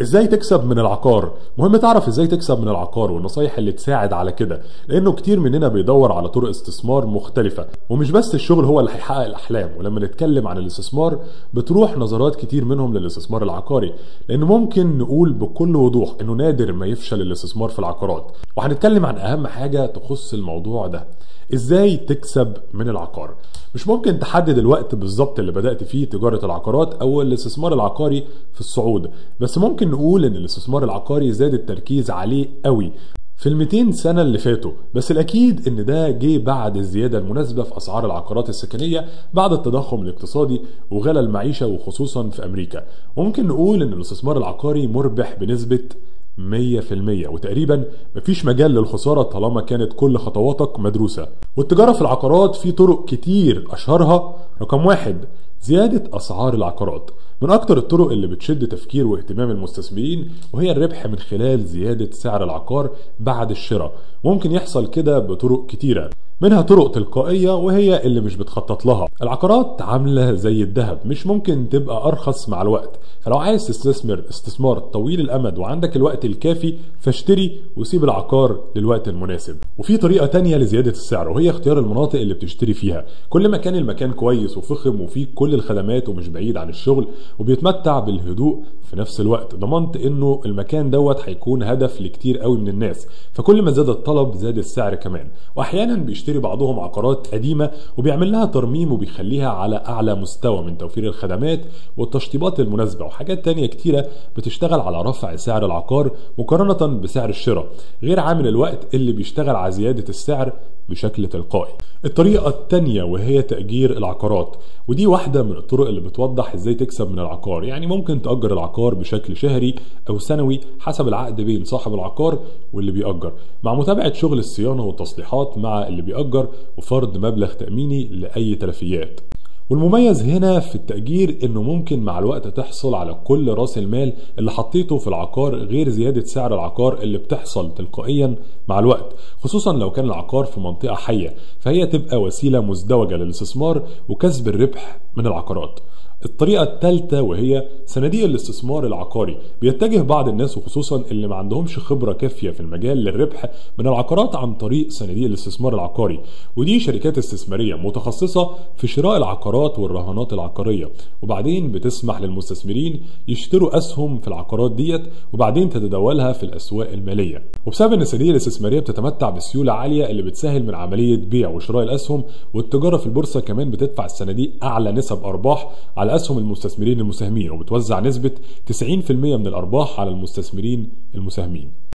ازاي تكسب من العقار؟ مهم تعرف ازاي تكسب من العقار والنصايح اللي تساعد على كده، لانه كتير مننا بيدور على طرق استثمار مختلفة، ومش بس الشغل هو اللي هيحقق الاحلام. ولما نتكلم عن الاستثمار بتروح نظرات كتير منهم للاستثمار العقاري، لانه ممكن نقول بكل وضوح انه نادر ما يفشل الاستثمار في العقارات. وهنتكلم عن اهم حاجة تخص الموضوع ده، ازاي تكسب من العقار. مش ممكن تحدد الوقت بالظبط اللي بدأت فيه تجارة العقارات او الاستثمار العقاري في الصعود، بس ممكن نقول ان الاستثمار العقاري زاد التركيز عليه قوي في ال200 سنة اللي فاتوا. بس الأكيد إن ده جه بعد الزيادة المناسبة في أسعار العقارات السكنية بعد التضخم الاقتصادي وغلاء المعيشة، وخصوصا في أمريكا. وممكن نقول إن الاستثمار العقاري مربح بنسبة 100%، وتقريبا مفيش مجال للخسارة طالما كانت كل خطواتك مدروسة. والتجارة في العقارات في طرق كتير، أشهرها رقم 1 زيادة أسعار العقارات. من أكتر الطرق اللي بتشد تفكير واهتمام المستثمرين وهي الربح من خلال زيادة سعر العقار بعد الشراء. ممكن يحصل كده بطرق كتيرة، منها طرق تلقائية وهي اللي مش بتخطط لها. العقارات عاملة زي الذهب، مش ممكن تبقى أرخص مع الوقت، فلو عايز تستثمر استثمار طويل الأمد وعندك الوقت الكافي فاشتري وسيب العقار للوقت المناسب. وفي طريقة تانية لزيادة السعر وهي اختيار المناطق اللي بتشتري فيها. كل ما كان المكان كويس وفخم وفيه كل الخدمات ومش بعيد عن الشغل وبيتمتع بالهدوء في نفس الوقت، ضمنت انه المكان هيكون هدف لكتير قوي من الناس، فكل ما زاد الطلب زاد السعر كمان. واحيانا بيشتري بعضهم عقارات قديمة وبيعمل لها ترميم وبيخليها على اعلى مستوى من توفير الخدمات والتشطيبات المناسبة وحاجات تانية كتيرة بتشتغل على رفع سعر العقار مقارنة بسعر الشراء، غير عامل الوقت اللي بيشتغل على زيادة السعر بشكل تلقائي. الطريقة التانية وهي تأجير العقارات، ودي واحدة من الطرق اللي بتوضح ازاي تكسب من العقار. يعني ممكن تأجر العقار بشكل شهري أو سنوي حسب العقد بين صاحب العقار واللي بيأجر، مع متابعة شغل الصيانة والتصليحات مع اللي بيأجر وفرض مبلغ تأميني لأي تلفيات. والمميز هنا في التأجير انه ممكن مع الوقت تحصل على كل راس المال اللي حطيته في العقار، غير زيادة سعر العقار اللي بتحصل تلقائيا مع الوقت، خصوصا لو كان العقار في منطقة حية، فهي تبقى وسيلة مزدوجة للاستثمار وكسب الربح من العقارات. الطريقة الثالثة وهي صناديق الاستثمار العقاري. بيتجه بعض الناس وخصوصا اللي ما عندهمش خبرة كافية في المجال للربح من العقارات عن طريق صناديق الاستثمار العقاري، ودي شركات استثمارية متخصصة في شراء العقارات والرهانات العقارية، وبعدين بتسمح للمستثمرين يشتروا أسهم في العقارات ديت وبعدين تتداولها في الأسواق المالية. وبسبب ان الصناديق الاستثمارية بتتمتع بسيولة عالية اللي بتسهل من عملية بيع وشراء الأسهم والتجارة في البورصة، كمان بتدفع الصناديق أعلى نسب أرباح على أسهم المستثمرين المساهمين، وبتوزع نسبة 90% من الأرباح على المستثمرين المساهمين.